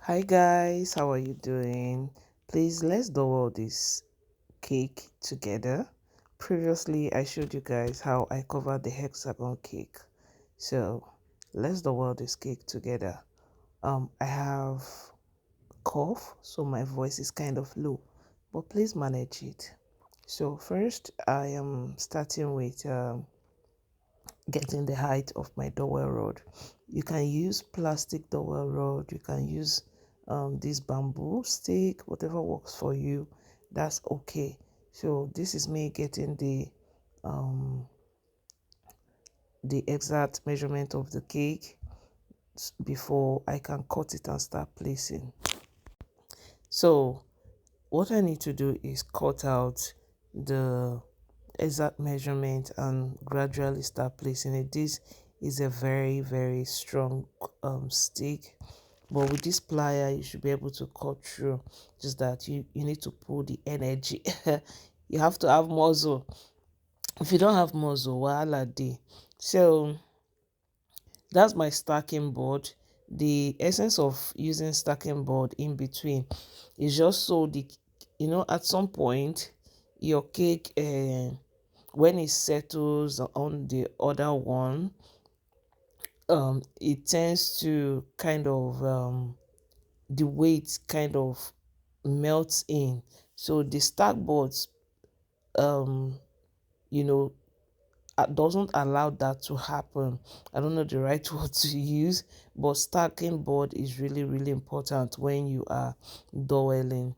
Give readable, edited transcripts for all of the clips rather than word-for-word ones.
Hi guys, how are you doing? Please let's dowel this cake together. Previously I showed you guys how I covered the hexagon cake. So let's dowel this cake together. I have cough, so my voice is kind of low, but please manage it. So first I am starting with getting the height of my dowel rod. You can use plastic dowel rod, you can use this bamboo stick, whatever works for you, that's okay. So this is me getting um, the exact measurement of the cake before I can cut it and start placing. So what I need to do is cut out the exact measurement and gradually start placing it. This is a very strong stick, but with this plier you should be able to cut through. Just that you need to pull the energy. You have to have muscle. If you don't have muscle, wahala dey. So that's my stacking board. The essence of using stacking board in between is just so the at some point your cake when it settles on the other one, it tends to kind of the weight kind of melts in. So the stack boards um you know doesn't allow that to happen. I don't know the right word to use, but stacking board is really important when you are doweling.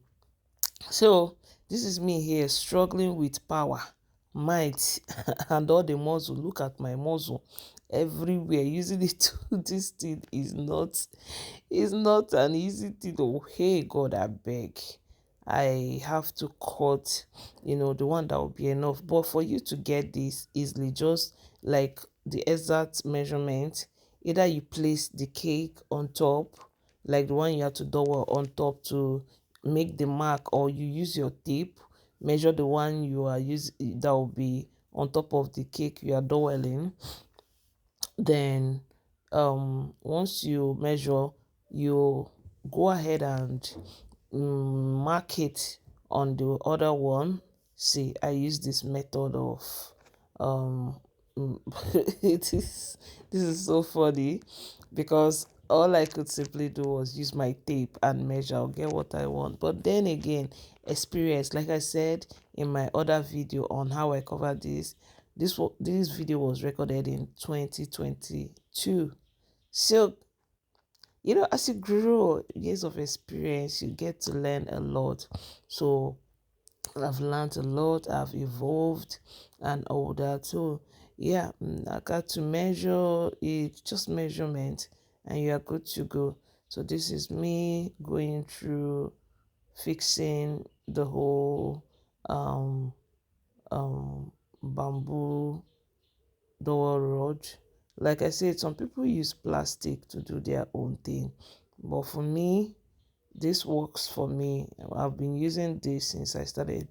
So this is me here struggling with power, might, and all the muscle. Look at my muscle everywhere. Using it to this thing is not an easy thing. Oh, hey God, I beg. I have to cut, the one that will be enough. But for you to get this easily, just like the exact measurement, either you place the cake on top, like the one you have to dowel on top to make the mark, or you use your tape, measure the one you are using that will be on top of the cake you are doweling. Then once you measure, you go ahead and mark it on the other one. See, I use this method of um it is this is so funny because all I could simply do was use my tape and measure. I'll get what I want. But then again, experience, like I said in my other video on how I covered this video was recorded in 2022. So as you grow years of experience, you get to learn a lot. So I've learned a lot, I've evolved and all that. So yeah, I got to measure it, just measurement, and you are good to go. So this is me going through fixing the whole um bamboo dowel rod. Like I said, some people use plastic to do their own thing, but for me, this works for me. I've been using this since I started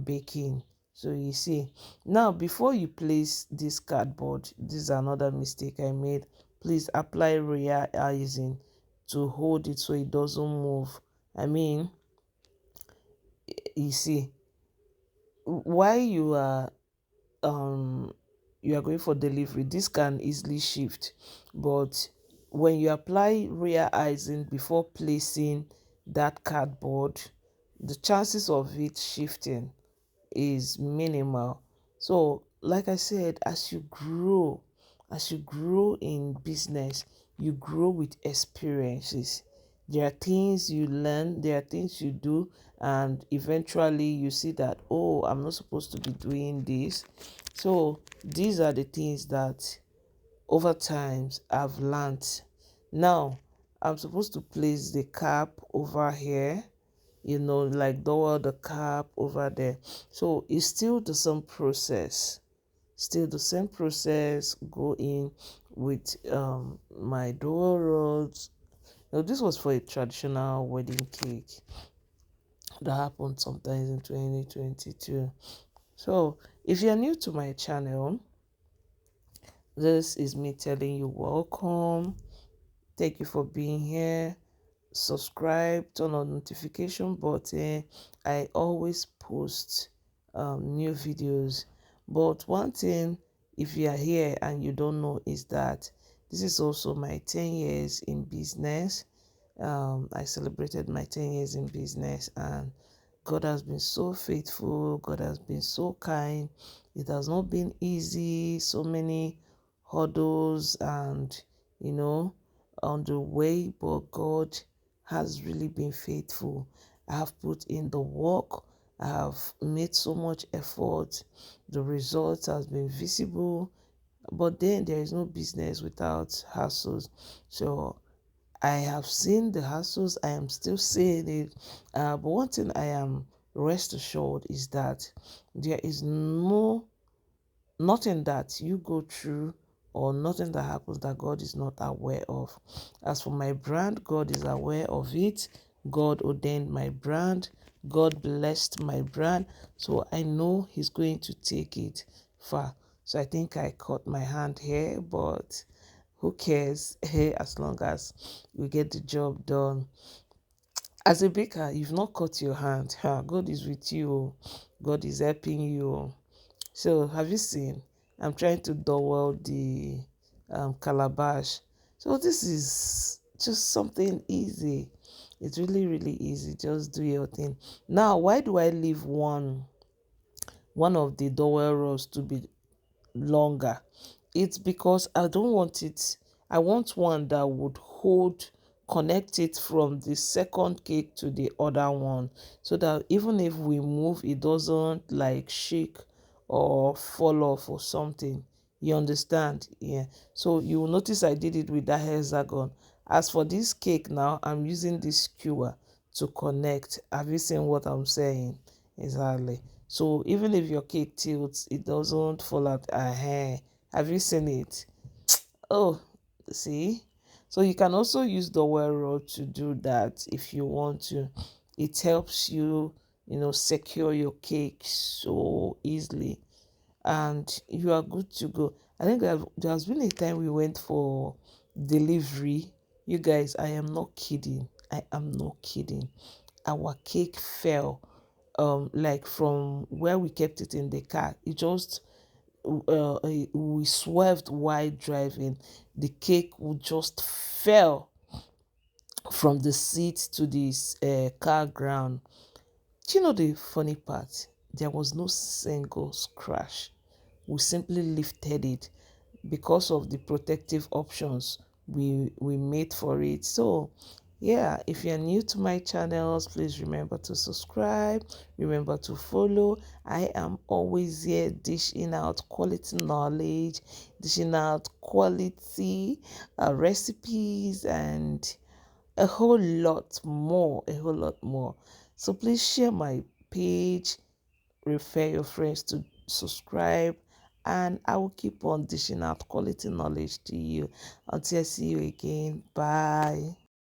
baking. So you see, now before you place this cardboard, this is another mistake I made. Please apply rear icing to hold it so it doesn't move. I mean, you see, while you are going for delivery, this can easily shift. But when you apply rear icing before placing that cardboard, the chances of it shifting is minimal. So like I said, as you grow in business, you grow with experiences. There are things you learn, there are things you do, and eventually you see that, oh, I'm not supposed to be doing this. So these are the things that over times I've learned. Now I'm supposed to place the cap over here, like lower the cap over there. So it's still the same process. Still the same process. Go in with my door rods. Now this was for a traditional wedding cake that happened sometimes in 2022. So if you're new to my channel, this is me telling you welcome. Thank you for being here. subscribe, turn on notification button. I always post new videos. But one thing, if you are here and you don't know, is that this is also my 10 years in business. I celebrated my 10 years in business, and God has been so faithful. God has been so kind. It has not been easy. So many hurdles and, you know, on the way, but God has really been faithful. I have put in the work. I have made so much effort. The result has been visible. But then there is no business without hassles. So I have seen the hassles. I am still seeing it. But one thing I am rest assured is that there is nothing that you go through or nothing that happens that God is not aware of. As for my brand, God is aware of it. God ordained my brand. God blessed my brand. So I know He's going to take it far. So I think I cut my hand here, but who cares? Hey, as long as we get the job done. As a baker, you've not cut your hand. God is with you. God is helping you. So have you seen? I'm trying to dowel the calabash. So this is just something easy. It's really, really easy. Just do your thing. Now, why do I leave one of the dowel rods to be longer? It's because I don't want it. I want one that would connect it from the second cake to the other one, so that even if we move, it doesn't like shake or fall off or something. You understand? Yeah. So you will notice I did it with that hexagon. As for this cake now, I'm using this skewer to connect. Have you seen what I'm saying? Exactly. So even if your cake tilts, it doesn't fall out. Have you seen it? Oh, see? So you can also use the wire rod to do that if you want to. It helps you, secure your cake so easily, and you are good to go. I think there has been a time we went for delivery. You guys, I am not kidding. I am not kidding. Our cake fell, like from where we kept it in the car. It just we swerved while driving. The cake would just fell from the seat to this car ground. Do you know the funny part? There was no single scratch. We simply lifted it because of the protective options we made for it. So yeah, if you're new to my channels, please remember to subscribe, remember to follow. I am always here dishing out quality knowledge, dishing out quality recipes, and a whole lot more. So please share my page, refer your friends to subscribe, and I will keep on dishing out quality knowledge to you. Until I see you again, bye.